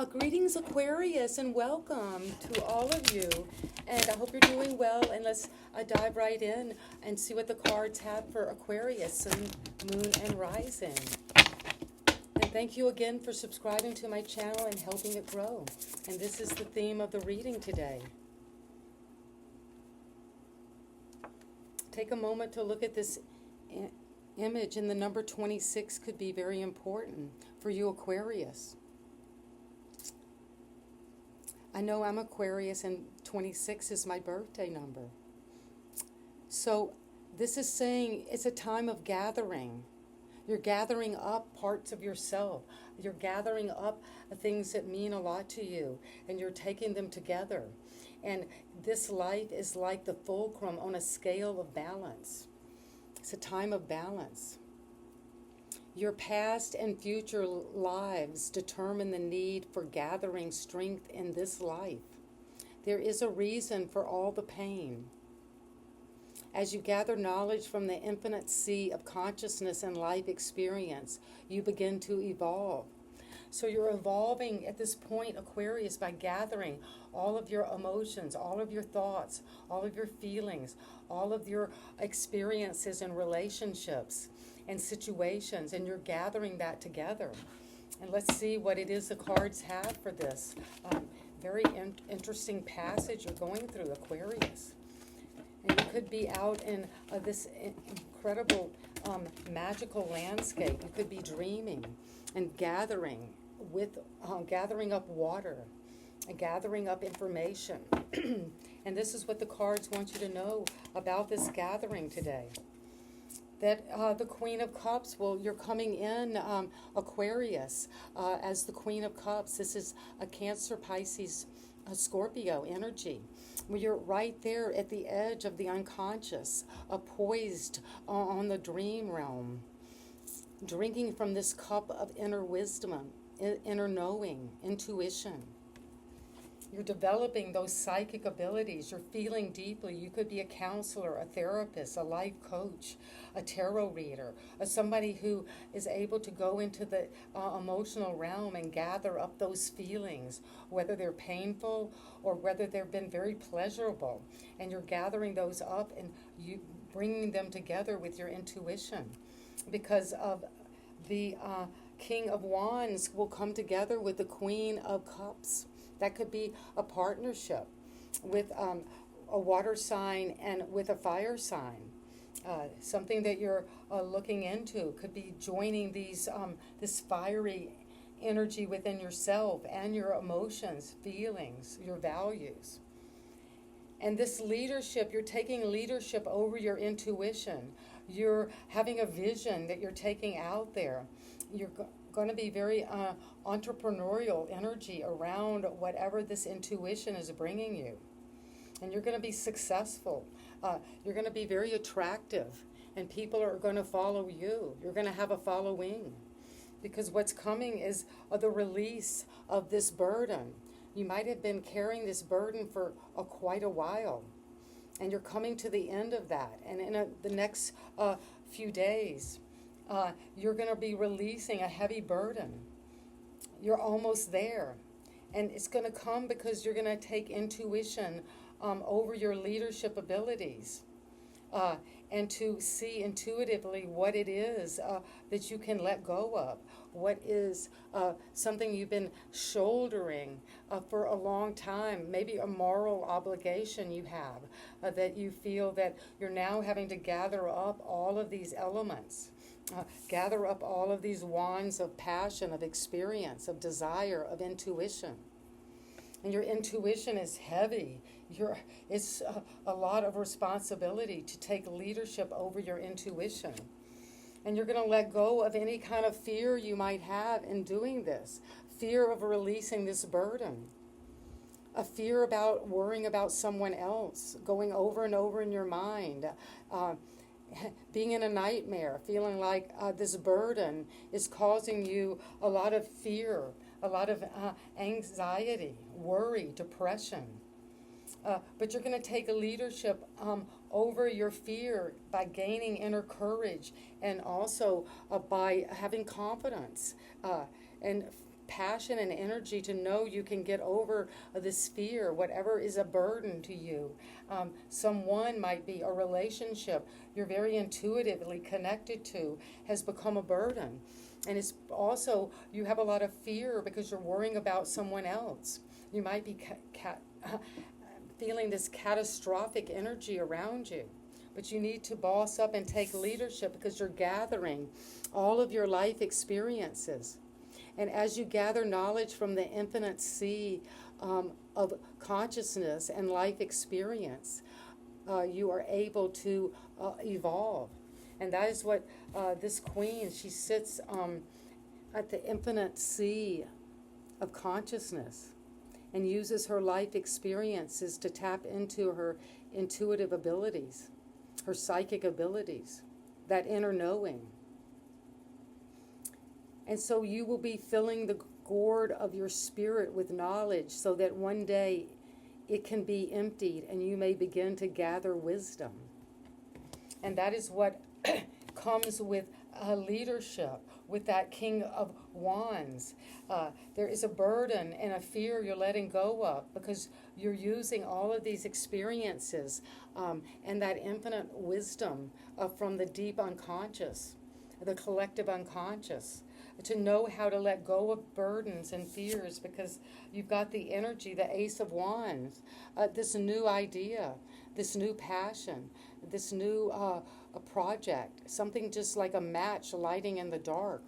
Greetings, Aquarius, and welcome to all of you. And I hope you're doing well. And let's dive right in and see what the cards have for Aquarius, Sun, Moon, and Rising. And thank you again for subscribing to my channel and helping it grow. And this is the theme of the reading today. Take a moment to look at this image, and the number 26 could be very important for you, Aquarius. I know I'm Aquarius and 26 is my birthday number. So this is saying it's a time of gathering. You're gathering up parts of yourself. You're gathering up things that mean a lot to you, and you're taking them together. And this life is like the fulcrum on a scale of balance. It's a time of balance. Your past and future lives determine the need for gathering strength in this life. There is a reason for all the pain. As you gather knowledge from the infinite sea of consciousness and life experience, you begin to evolve. So you're evolving at this point, Aquarius, by gathering all of your emotions, all of your thoughts, all of your feelings, all of your experiences and relationships and situations, and you're gathering that together. And let's see what it is the cards have for this. Very interesting passage you're going through, Aquarius. And you could be out in this incredible magical landscape. You could be dreaming and gathering gathering up water and gathering up information. And this is what the cards want you to know about this gathering today. That the Queen of Cups, well, you're coming in, Aquarius, as the Queen of Cups. This is a Cancer, Pisces, Scorpio energy. Well, you're right there at the edge of the unconscious, poised on the dream realm, drinking from this cup of inner wisdom, inner knowing, intuition. You're developing those psychic abilities. You're feeling deeply. You could be a counselor, a therapist, a life coach, a tarot reader, or somebody who is able to go into the emotional realm and gather up those feelings, whether they're painful or whether they've been very pleasurable. And you're gathering those up and you bringing them together with your intuition. Because of the King of Wands will come together with the Queen of Cups. That could be a partnership with a water sign and with a fire sign. Something that you're looking into could be joining this fiery energy within yourself and your emotions, feelings, your values. And this leadership, you're taking leadership over your intuition. You're having a vision that you're taking out there. You're going to be very entrepreneurial energy around whatever this intuition is bringing you. And you're going to be successful. You're going to be very attractive. And people are going to follow you. You're going to have a following. Because what's coming is the release of this burden. You might have been carrying this burden for quite a while. And you're coming to the end of that. And in the next few days, you're going to be releasing a heavy burden. You're almost there. And it's going to come because you're going to take intuition over your leadership abilities. And to see intuitively what it is that you can let go of. What is something you've been shouldering for a long time, maybe a moral obligation you have, that you feel that you're now having to gather up all of these elements, gather up all of these wands of passion, of experience, of desire, of intuition. And your intuition is heavy. It's a lot of responsibility to take leadership over your intuition. And you're going to let go of any kind of fear you might have in doing this. Fear of releasing this burden. A fear about worrying about someone else, going over and over in your mind. Being in a nightmare, feeling like this burden is causing you a lot of fear, a lot of anxiety, worry, depression. But you're going to take a leadership over your fear by gaining inner courage and also by having confidence and passion and energy to know you can get over this fear, whatever is a burden to you. Someone might be, a relationship you're very intuitively connected to has become a burden. And it's also, you have a lot of fear because you're worrying about someone else. You might be feeling this catastrophic energy around you. But you need to boss up and take leadership because you're gathering all of your life experiences. And as you gather knowledge from the infinite sea of consciousness and life experience, you are able to evolve. And that is what this queen, she sits at the infinite sea of consciousness and uses her life experiences to tap into her intuitive abilities, her psychic abilities, that inner knowing. And so you will be filling the gourd of your spirit with knowledge so that one day it can be emptied and you may begin to gather wisdom. And that is what comes with leadership, with that King of Wands. There is a burden and a fear you're letting go of because you're using all of these experiences and that infinite wisdom from the deep unconscious, the collective unconscious, to know how to let go of burdens and fears because you've got the energy, the Ace of Wands, this new idea, this new passion, this new a project, something just like a match lighting in the dark.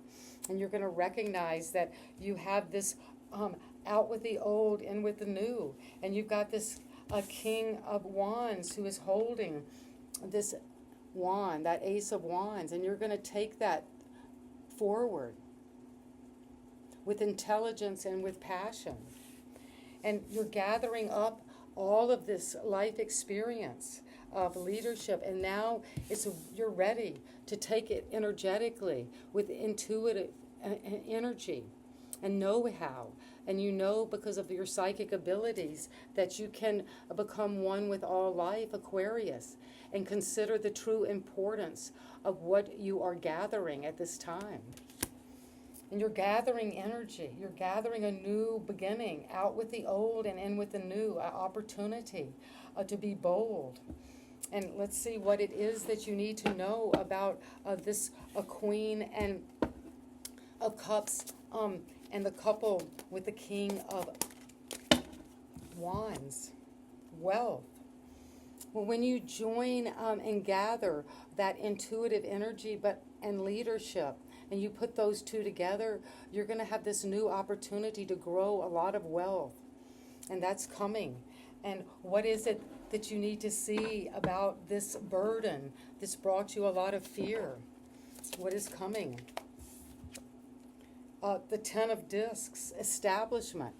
And you're going to recognize that you have this out with the old, in with the new. And you've got this King of Wands who is holding this wand, that Ace of Wands. And you're going to take that forward with intelligence and with passion. And you're gathering up all of this life experience of leadership, and now you're ready to take it energetically with intuitive energy and know-how. And you know because of your psychic abilities that you can become one with all life, Aquarius, and consider the true importance of what you are gathering at this time. And you're gathering energy. You're gathering a new beginning, out with the old and in with the new, an opportunity to be bold. And let's see what it is that you need to know about this Queen and of Cups and the couple with the King of Wands, wealth. Well, when you join and gather that intuitive energy and leadership, and you put those two together, you're going to have this new opportunity to grow a lot of wealth. And that's coming. And what is it that you need to see about this burden? This brought you a lot of fear. What is coming? The Ten of Discs, establishment.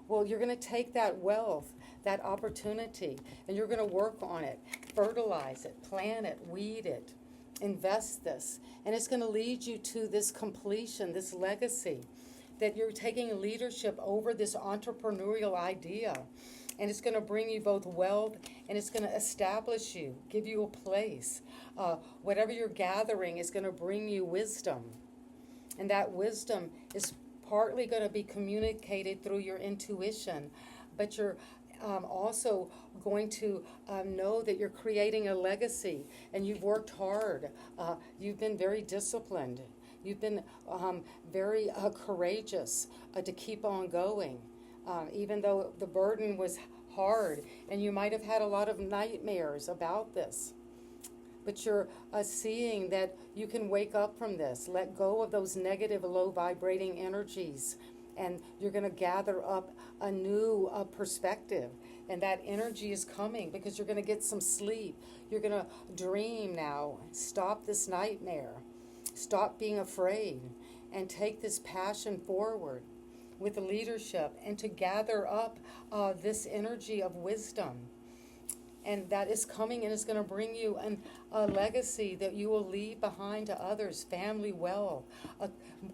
Well, you're going to take that wealth, that opportunity, and you're going to work on it, fertilize it, plant it, weed it, invest this. And it's going to lead you to this completion, this legacy, that you're taking leadership over this entrepreneurial idea. And it's going to bring you both wealth, and it's going to establish you, give you a place. Whatever you're gathering is going to bring you wisdom. And that wisdom is partly going to be communicated through your intuition, but you're also going to know that you're creating a legacy, and you've worked hard. You've been very disciplined. You've been very courageous to keep on going, even though the burden was hard, and you might have had a lot of nightmares about this. But you're seeing that you can wake up from this, let go of those negative, low vibrating energies, and you're going to gather up a new perspective. And that energy is coming because you're going to get some sleep. You're going to dream now. Stop this nightmare. Stop being afraid and take this passion forward with the leadership and to gather up this energy of wisdom. And that is coming, and it's going to bring you a legacy that you will leave behind to others, family wealth,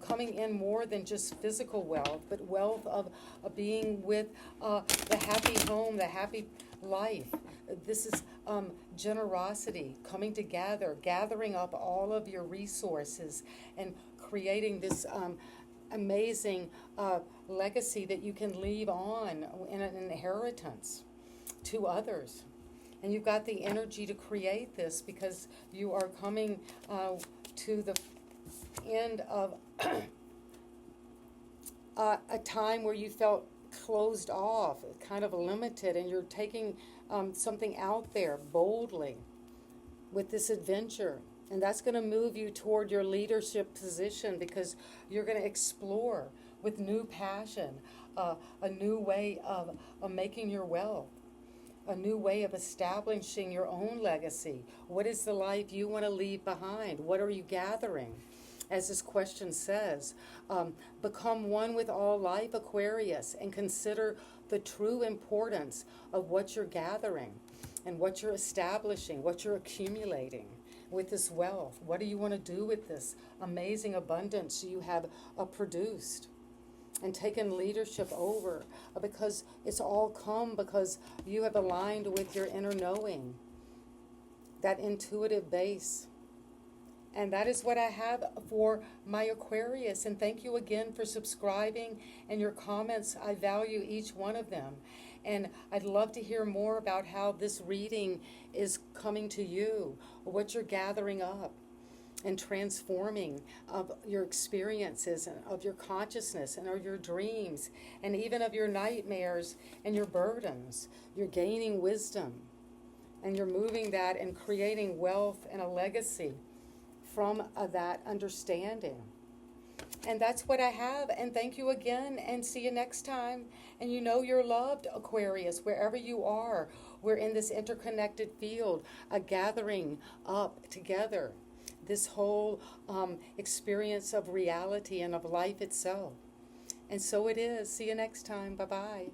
coming in more than just physical wealth, but wealth of being with the happy home, the happy life. This is generosity, coming together, gathering up all of your resources and creating this amazing legacy that you can leave on in an inheritance to others. And you've got the energy to create this because you are coming to the end of a time where you felt closed off, kind of limited, and you're taking something out there boldly with this adventure. And that's going to move you toward your leadership position because you're going to explore with new passion a new way of making your wealth, a new way of establishing your own legacy. What is the life you want to leave behind? What are you gathering? As this question says, become one with all life, Aquarius, and consider the true importance of what you're gathering and what you're establishing, what you're accumulating with this wealth. What do you want to do with this amazing abundance you have produced and taken leadership over? Because it's all come because you have aligned with your inner knowing, that intuitive base. And that is what I have for my Aquarius. And thank you again for subscribing and your comments. I value each one of them. And I'd love to hear more about how this reading is coming to you, what you're gathering up and transforming of your experiences and of your consciousness and of your dreams and even of your nightmares and your burdens. You're gaining wisdom and you're moving that and creating wealth and a legacy from that understanding. And that's what I have. And thank you again, and see you next time. And you know you're loved, Aquarius, wherever you are. We're in this interconnected field, a gathering up together, this whole experience of reality and of life itself. And so it is. See you next time. Bye-bye.